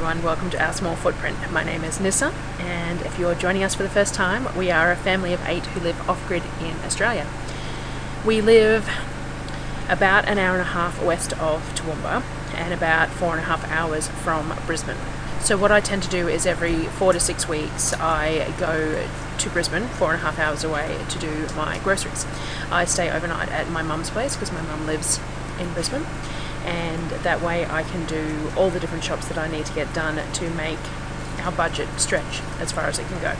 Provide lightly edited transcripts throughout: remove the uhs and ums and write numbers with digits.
everyone, welcome to Our Small Footprint. My name is Nyssa, and if you're joining us for the first time, we are a family of 8 who live off-grid in Australia. We live about an hour and a half west of Toowoomba and about 4.5 hours from Brisbane. So what I tend to do is every 4 to 6 weeks I go to Brisbane, 4.5 hours away, to do my groceries. I stay overnight at my mum's place because my mum lives in Brisbane, and that way I can do all the different shops that I need to get done to make our budget stretch as far as it can go.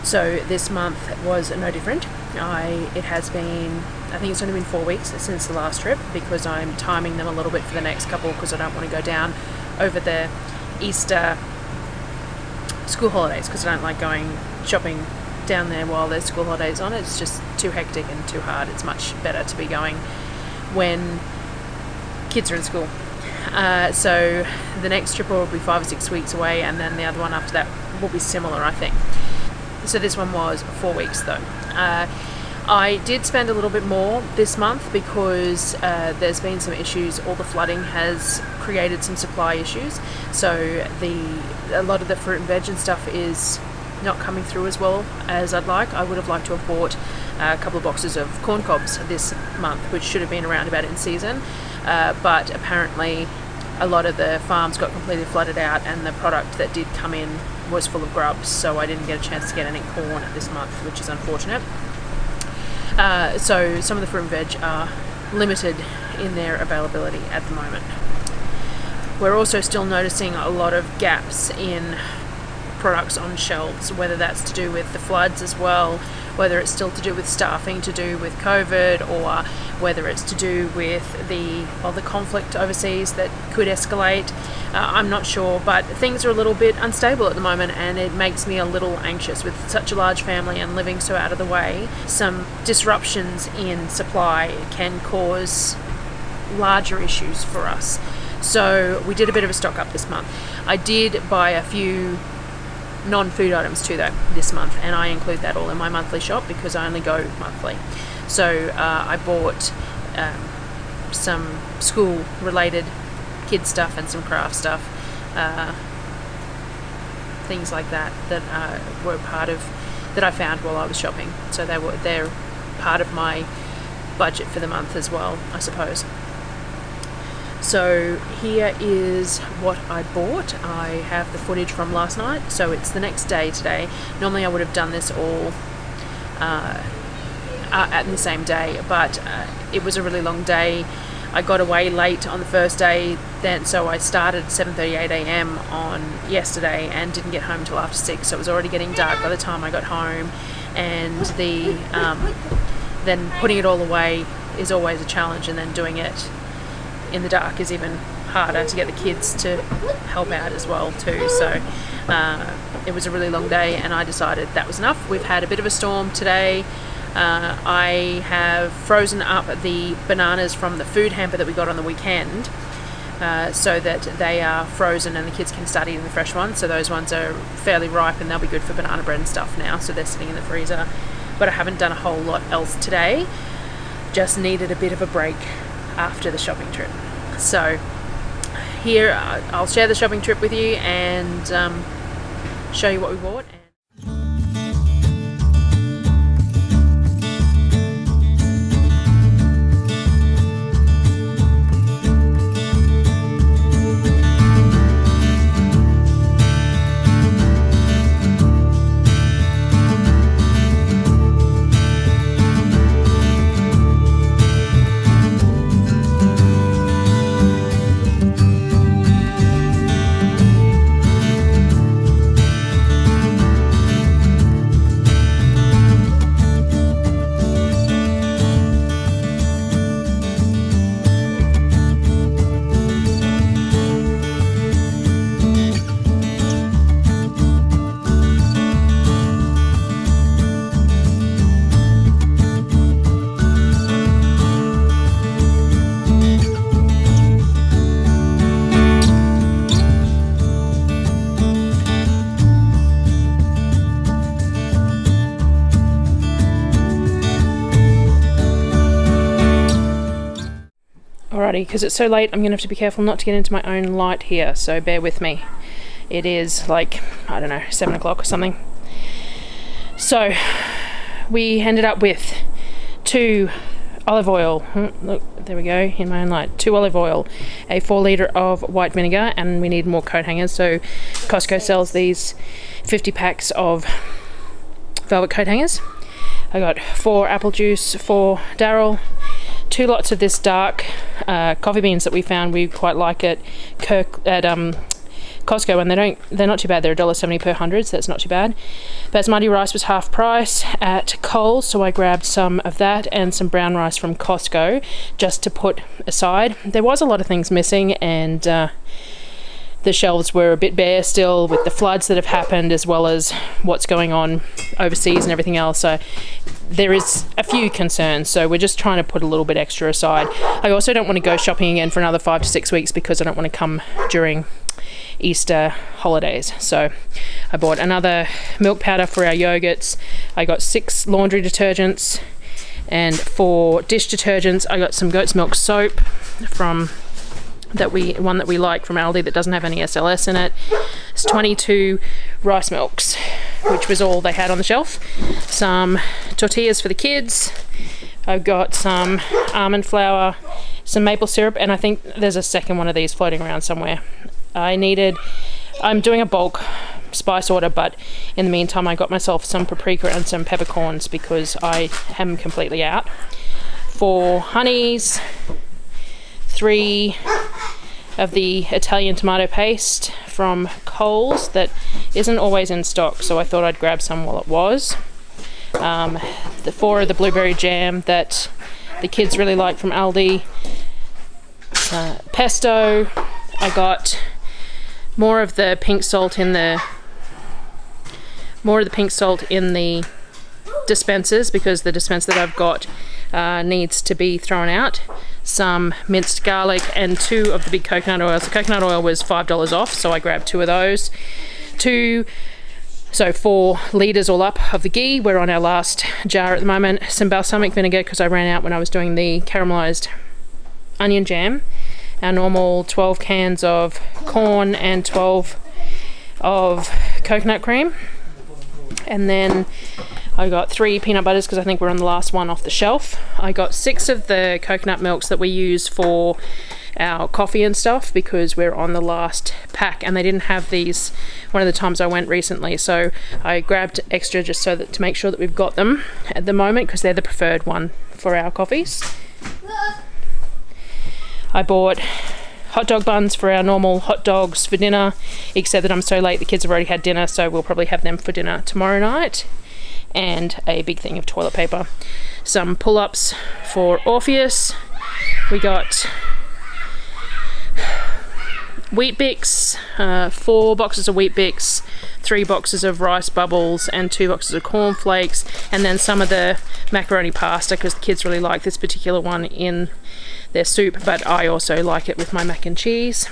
So this month was no different. It has been, I think it's only been 4 weeks since the last trip, because I'm timing them a little bit for the next couple because I don't want to go down over the Easter school holidays, because I don't like going shopping down there while there's school holidays on. It's just too hectic and too hard. It's much better to be going when kids are in school. So the next trip will be 5 or 6 weeks away, and then the other one after that will be similar, I think. So this one was 4 weeks though. I did spend a little bit more this month because there's been some issues. All the flooding has created some supply issues, so a lot of the fruit and veg and stuff is not coming through as well as I'd like. I would have liked to have bought a couple of boxes of corn cobs this month, which should have been around about in season, but apparently a lot of the farms got completely flooded out, and the product that did come in was full of grubs, so I didn't get a chance to get any corn this month, which is unfortunate. So some of the fruit and veg are limited in their availability at the moment. We're also still noticing a lot of gaps in products on shelves, whether that's to do with the floods as well, whether it's still to do with staffing, to do with COVID, or whether it's to do with the conflict overseas that could escalate. I'm not sure, but things are a little bit unstable at the moment, and it makes me a little anxious with such a large family and living so out of the way. Some disruptions in supply can cause larger issues for us. So we did a bit of a stock up this month. I did buy a few non-food items too though this month, and I include that all in my monthly shop because I only go monthly. So I bought some school related kid stuff and some craft stuff, things like that were part of that I found while I was shopping, so they're part of my budget for the month as well, I suppose. So here is what I bought. I have the footage from last night, so it's the next day today. Normally I would have done this all at the same day, but it was a really long day. I got away late on the first day, so I started at 7:38 a.m. on yesterday and didn't get home until after 6, so it was already getting dark by the time I got home, and then putting it all away is always a challenge, and then doing it in the dark is even harder to get the kids to help out as well too. So it was a really long day, and I decided that was enough. We've had a bit of a storm today. I have frozen up the bananas from the food hamper that we got on the weekend, so that they are frozen and the kids can start eating the fresh ones. So those ones are fairly ripe and they'll be good for banana bread and stuff now, so they're sitting in the freezer. But I haven't done a whole lot else today. Just needed a bit of a break after the shopping trip. So here I'll share the shopping trip with you and show you what we bought. Alrighty, because it's so late, I'm going to have to be careful not to get into my own light here, so bear with me. It is like, I don't know, 7 o'clock or something. So we ended up with 2 olive oil, look, there we go, in my own light, 2 olive oil, a 4 litre of white vinegar, and we need more coat hangers. So Costco sells these 50 packs of velvet coat hangers. I got 4 apple juice for Darryl, 2 lots of this dark coffee beans that we found. We quite like at Costco, and they're not too bad. They're $1.70 per 100, so that's not too bad. Basmati rice was half price at Coles, so I grabbed some of that and some brown rice from Costco just to put aside. There was a lot of things missing, and the shelves were a bit bare still with the floods that have happened, as well as what's going on overseas and everything else. So there is a few concerns, so we're just trying to put a little bit extra aside. I also don't want to go shopping again for another 5 to 6 weeks because I don't want to come during Easter holidays. So I bought another milk powder for our yogurts. I got 6 laundry detergents, and for dish detergents I got some goat's milk soap from one that we like from Aldi that doesn't have any SLS in it. It's 22 rice milks, which was all they had on the shelf. Some tortillas for the kids. I've got some almond flour, some maple syrup, and I think there's a second one of these floating around somewhere. I'm doing a bulk spice order, but in the meantime I got myself some paprika and some peppercorns because I am completely out. For honeys, 3 of the Italian tomato paste from Coles that isn't always in stock, so I thought I'd grab some while it was. The 4 of the blueberry jam that the kids really like from Aldi. Pesto. I got more of the pink salt in the dispensers because the dispenser that I've got needs to be thrown out. Some minced garlic and 2 of the big coconut oils. The coconut oil was $5 off, so I grabbed 2 of those. 4 litres all up of the ghee. We're on our last jar at the moment. Some balsamic vinegar because I ran out when I was doing the caramelised onion jam. Our normal 12 cans of corn and 12 of coconut cream. And then I got 3 peanut butters because I think we're on the last one off the shelf. I got 6 of the coconut milks that we use for our coffee and stuff because we're on the last pack, and they didn't have these one of the times I went recently, so I grabbed extra just so that to make sure that we've got them at the moment because they're the preferred one for our coffees. I bought hot dog buns for our normal hot dogs for dinner, except that I'm so late the kids have already had dinner, so we'll probably have them for dinner tomorrow night. And a big thing of toilet paper. Some pull-ups for Orpheus. We got Wheat Bix, 4 boxes of Wheat Bix, 3 boxes of rice bubbles, and 2 boxes of cornflakes, and then some of the macaroni pasta because the kids really like this particular one in their soup, but I also like it with my mac and cheese.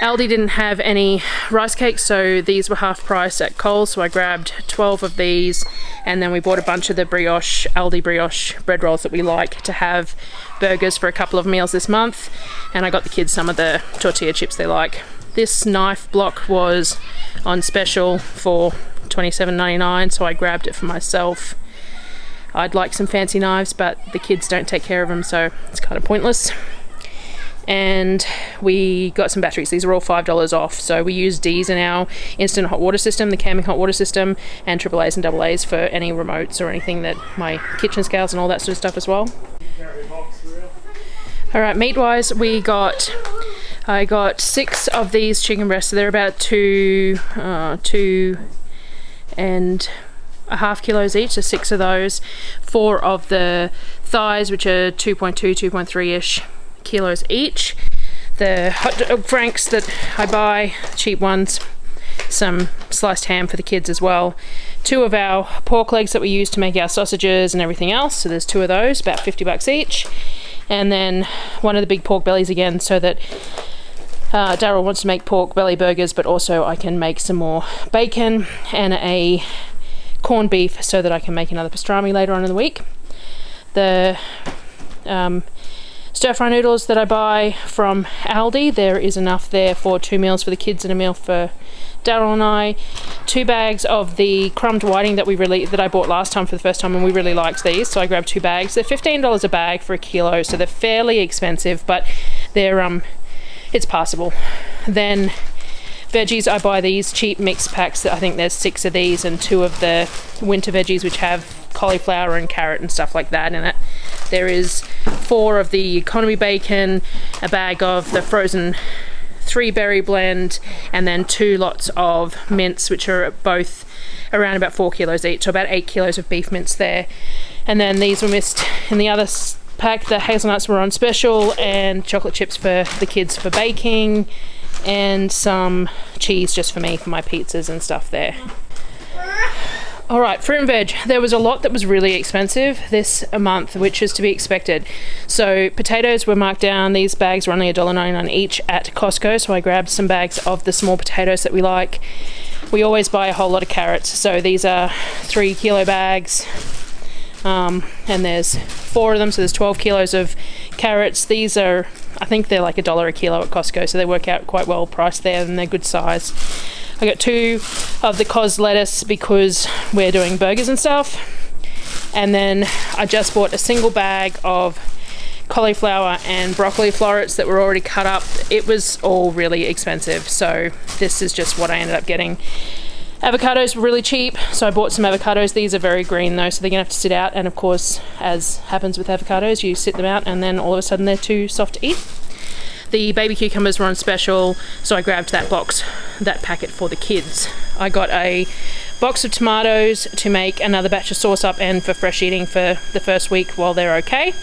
Aldi didn't have any rice cakes, so these were half price at Coles, so I grabbed 12 of these, and then we bought a bunch of the Aldi brioche bread rolls that we like to have burgers for a couple of meals this month, and I got the kids some of the tortilla chips they like. This knife block was on special for $27.99, so I grabbed it for myself. I'd like some fancy knives, but the kids don't take care of them, so it's kind of pointless. And we got some batteries. These are all $5 off, so we use D's in our instant hot water system, the Kavik hot water system, and AAA's and AA's for any remotes or anything that my kitchen scales and all that sort of stuff as well. Alright, meat wise, I got 6 of these chicken breasts, so they're about 2.5 kilos each, so 6 of those. 4 of the thighs, which are 2.3-ish kilos each. The hot dog franks that I buy, cheap ones. Some sliced ham for the kids as well. 2 of our pork legs that we use to make our sausages and everything else, so there's 2 of those, about $50 each. And then 1 of the big pork bellies again, so that Darryl wants to make pork belly burgers, but also I can make some more bacon, and a corned beef so that I can make another pastrami later on in the week. The stir fry noodles that I buy from Aldi. There is enough there for 2 meals for the kids and a meal for Darryl and I. 2 bags of the crumbed whiting that I bought last time for the first time, and we really liked these, so I grabbed 2 bags. They're $15 a bag for a kilo, so they're fairly expensive, but they're it's passable. Then veggies, I buy these cheap mix packs. I think there's 6 of these and 2 of the winter veggies, which have cauliflower and carrot and stuff like that in it. There is 4 of the economy bacon, a bag of the frozen 3-berry blend, and then 2 lots of mince, which are both around about 4 kilos each, so about 8 kilos of beef mince there. And then these were missed in the other pack. The hazelnuts were on special, and chocolate chips for the kids for baking, and some cheese just for me for my pizzas and stuff there. Alright, fruit and veg. There was a lot that was really expensive this month, which is to be expected. So potatoes were marked down. These bags were only $1.99 each at Costco, so I grabbed some bags of the small potatoes that we like. We always buy a whole lot of carrots, so these are 3 kilo bags, and there's 4 of them, so there's 12 kilos of carrots. These are, I think they're like $1 a kilo at Costco, so they work out quite well priced there, and they're good size. I got 2 of the cos lettuce because we're doing burgers and stuff. And then I just bought a single bag of cauliflower and broccoli florets that were already cut up. It was all really expensive, so this is just what I ended up getting. Avocados were really cheap, so I bought some avocados. These are very green though, so they're gonna have to sit out, and of course, as happens with avocados, you sit them out and then all of a sudden they're too soft to eat. The baby cucumbers were on special, so I grabbed that packet for the kids. I got a box of tomatoes to make another batch of sauce up and for fresh eating for the first week while they're okay.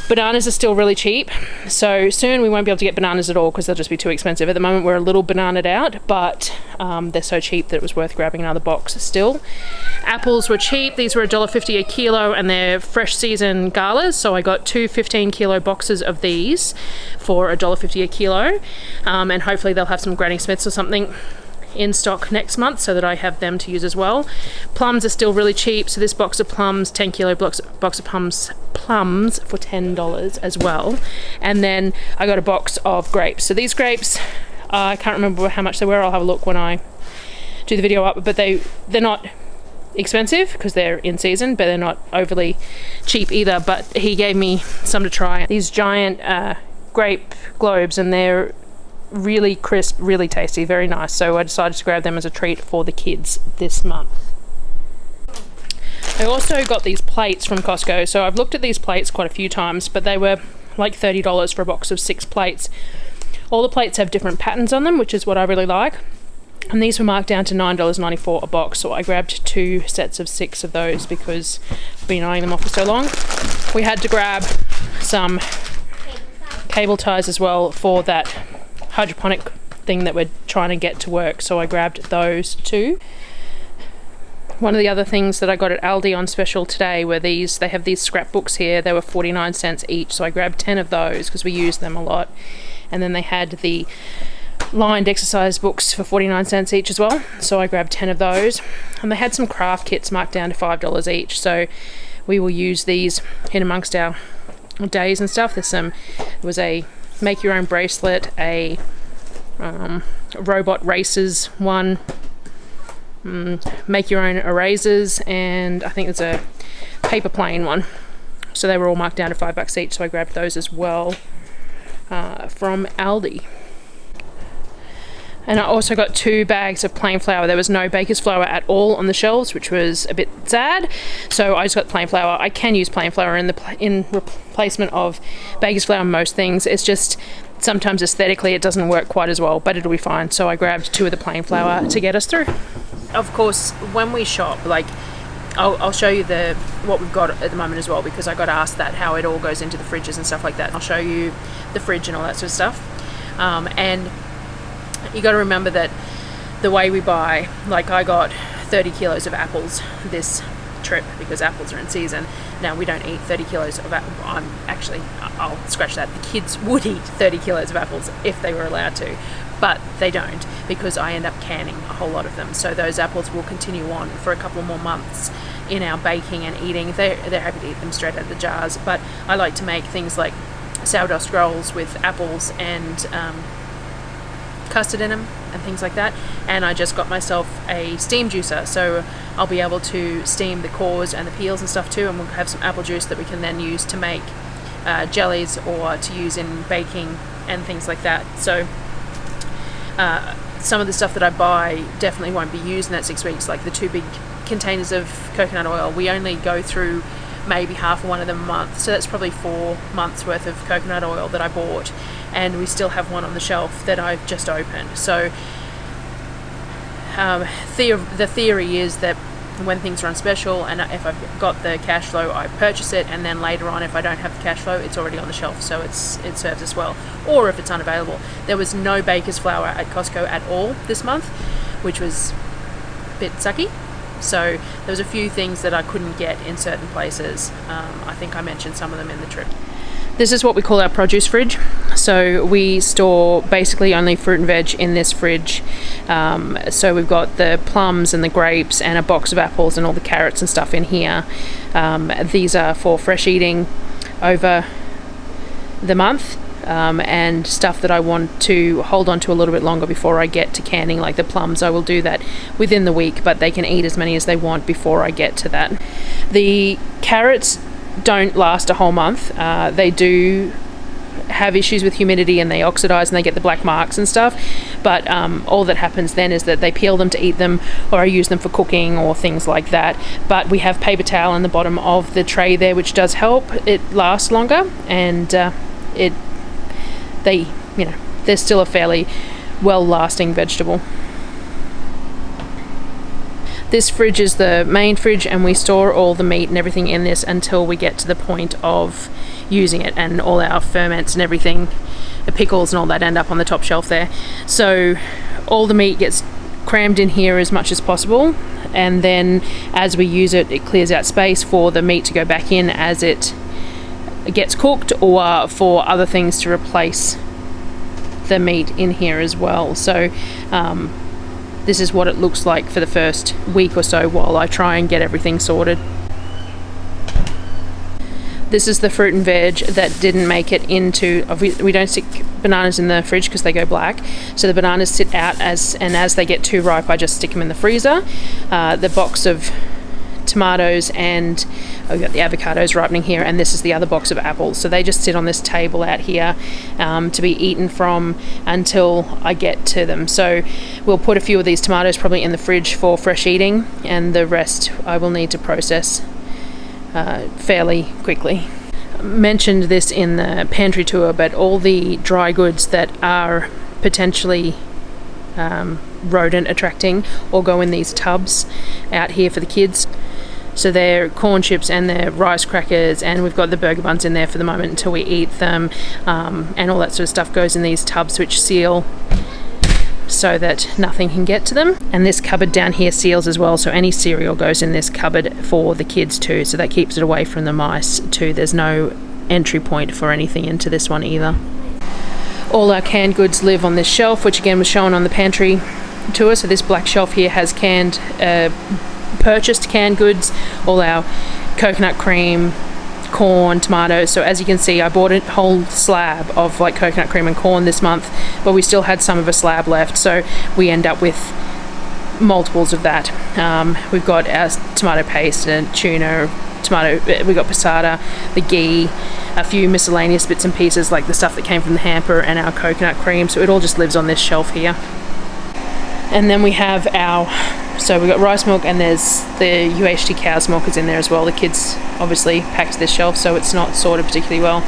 Bananas are still really cheap, so soon we won't be able to get bananas at all because they'll just be too expensive. At the moment we're a little bananaed out, but they're so cheap that it was worth grabbing another box still. Apples were cheap. These were $1.50 a kilo, and they're fresh season galas, so I got 2 15-kilo boxes of these for $1.50 a kilo, and hopefully they'll have some Granny Smiths or something in stock next month so that I have them to use as well. Plums are still really cheap, so this box of plums, 10-kilo box of plums for $10 as well. And then I got a box of grapes. So these grapes, I can't remember how much they were. I'll have a look when I do the video up, but they're not expensive because they're in season, but they're not overly cheap either. But he gave me some to try. These giant grape globes, and they're really crisp, really tasty, very nice, so I decided to grab them as a treat for the kids this month. I also got these plates from Costco. So I've looked at these plates quite a few times, but they were like $30 for a box of 6 plates. All the plates have different patterns on them, which is what I really like, and these were marked down to $9.94 a box, so I grabbed 2 sets of 6 of those because I've been eyeing them off for so long. We had to grab some cable ties as well for that hydroponic thing that we're trying to get to work, so I grabbed those too. One of the other things that I got at Aldi on special today were these. They have these scrapbooks here. They were 49 cents each, so I grabbed 10 of those because we use them a lot. And then they had the lined exercise books for 49 cents each as well, so I grabbed 10 of those. And they had some craft kits marked down to $5 each, so we will use these in amongst our days and stuff. There was a make your own bracelet, a robot races one, make your own erasers, and I think there's a paper plane one. So they were all marked down to $5 each, so I grabbed those as well from Aldi. And I also got 2 bags of plain flour. There was no baker's flour at all on the shelves, which was a bit sad. So I just got plain flour. I can use plain flour in replacement of baker's flour on most things. It's just sometimes aesthetically it doesn't work quite as well, but it'll be fine. So I grabbed 2 of the plain flour to get us through. Of course, when we shop, like I'll show you what we've got at the moment as well, because I got asked that, how it all goes into the fridges and stuff like that. I'll show you the fridge and all that sort of stuff. And you got to remember that the way we buy, like I got 30 kilos of apples this trip because apples are in season. Now we don't eat 30 kilos of apples. I'll scratch that. The kids would eat 30 kilos of apples if they were allowed to, but they don't. because I end up canning a whole lot of them. So those apples will continue on for a couple more months in our baking and eating. They're happy to eat them straight out of the jars, but I like to make things like sourdough scrolls with apples and custard in them and things like that. And I just got myself a steam juicer, so I'll be able to steam the cores and the peels and stuff too, and we'll have some apple juice that we can then use to make jellies or to use in baking and things like that. So some of the stuff that I buy definitely won't be used in that 6 weeks, like the 2 big containers of coconut oil. We only go through maybe half of one of them a month, so that's probably 4 months worth of coconut oil that I bought, and we still have one on the shelf that I've just opened. So the theory is that when things are on special and if I've got the cash flow, I purchase it, and then later on, if I don't have the cash flow, it's already on the shelf, so it serves as well. Or if it's unavailable. There was no baker's flour at Costco at all this month, which was a bit sucky. So there was a few things that I couldn't get in certain places. I think I mentioned some of them in the trip. This is what we call our produce fridge. So we store basically only fruit and veg in this fridge. So we've got the plums and the grapes and a box of apples and all the carrots and stuff in here. These are for fresh eating over the month, and stuff that I want to hold on to a little bit longer before I get to canning, like the plums. I will do that within the week, but they can eat as many as they want before I get to that. The carrots don't last a whole month. They do have issues with humidity and they oxidize and they get the black marks and stuff, but all that happens then is that they peel them to eat them, or I use them for cooking or things like that. But we have paper towel in the bottom of the tray there, which does help it last longer, and they're still a fairly well lasting vegetable. This fridge is the main fridge, and we store all the meat and everything in this until we get to the point of using it, and all our ferments and everything, the pickles and all that, end up on the top shelf there. So all the meat gets crammed in here as much as possible, and then as we use it, it clears out space for the meat to go back in as it gets cooked, or for other things to replace the meat in here as well. So this is what it looks like for the first week or so while I try and get everything sorted. This is the fruit and veg that didn't make it into, we don't stick bananas in the fridge because they go black, so the bananas sit out as they get too ripe, I just stick them in the freezer. The box of tomatoes, and we've got the avocados ripening here, and this is the other box of apples, so they just sit on this table out here to be eaten from until I get to them. So we'll put a few of these tomatoes probably in the fridge for fresh eating, and the rest I will need to process fairly quickly. I mentioned this in the pantry tour, but all the dry goods that are potentially rodent attracting or go in these tubs out here for the kids. So they're corn chips and they're rice crackers, and we've got the burger buns in there for the moment until we eat them, and all that sort of stuff goes in these tubs which seal so that nothing can get to them. And this cupboard down here seals as well, so any cereal goes in this cupboard for the kids too, so that keeps it away from the mice too. There's no entry point for anything into this one either. All our canned goods live on this shelf, which again was shown on the pantry tour. So this black shelf here has purchased canned goods, all our coconut cream, corn, tomatoes. So as you can see, I bought a whole slab of like coconut cream and corn this month, but we still had some of a slab left, so we end up with multiples of that. We've got our tomato paste and tuna, we got passata, the ghee, a few miscellaneous bits and pieces like the stuff that came from the hamper, and our coconut cream. So it all just lives on this shelf here. And then we have so we've got rice milk, and there's the UHT cow's milk is in there as well. The kids obviously packed this shelf, so it's not sorted particularly well.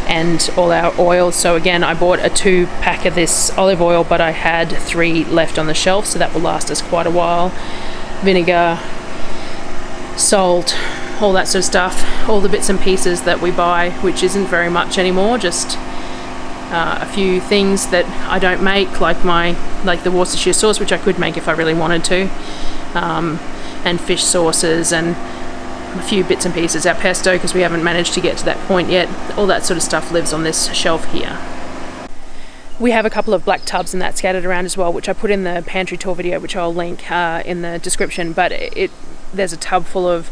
And all our oils. So again, I bought a 2-pack of this olive oil, but I had 3 left on the shelf, so that will last us quite a while. Vinegar, salt, all that sort of stuff, all the bits and pieces that we buy, which isn't very much anymore, just a few things that I don't make, like the Worcestershire sauce, which I could make if I really wanted to, and fish sauces, and a few bits and pieces. Our pesto, because we haven't managed to get to that point yet, all that sort of stuff lives on this shelf here. We have a couple of black tubs and that scattered around as well, which I put in the pantry tour video, which I'll link in the description. But there's a tub full of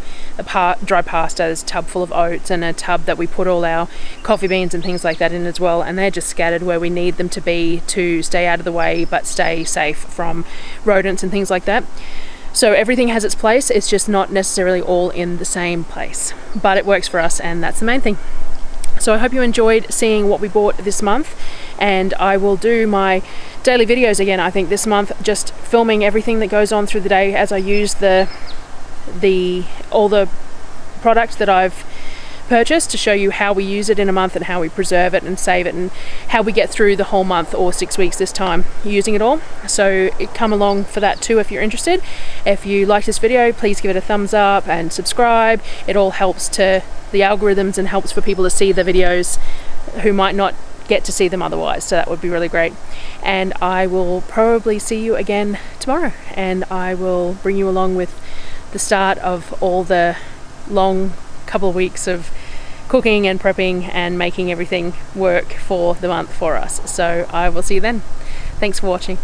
dry pasta, there's a tub full of oats, and a tub that we put all our coffee beans and things like that in as well, and they're just scattered where we need them to be to stay out of the way but stay safe from rodents and things like that. So everything has its place, it's just not necessarily all in the same place, but it works for us, and that's the main thing. So I hope you enjoyed seeing what we bought this month, and I will do my daily videos again, I think, this month, just filming everything that goes on through the day as I use all the product that I've purchased, to show you how we use it in a month and how we preserve it and save it and how we get through the whole month, or 6 weeks this time, using it all. So come along for that too if you're interested. If you like this video, please give it a thumbs up and subscribe. It all helps to the algorithms and helps for people to see the videos who might not get to see them otherwise, so that would be really great. And I will probably see you again tomorrow, and I will bring you along with the start of all the long couple of weeks of cooking and prepping and making everything work for the month for us. So I will see you then. Thanks for watching.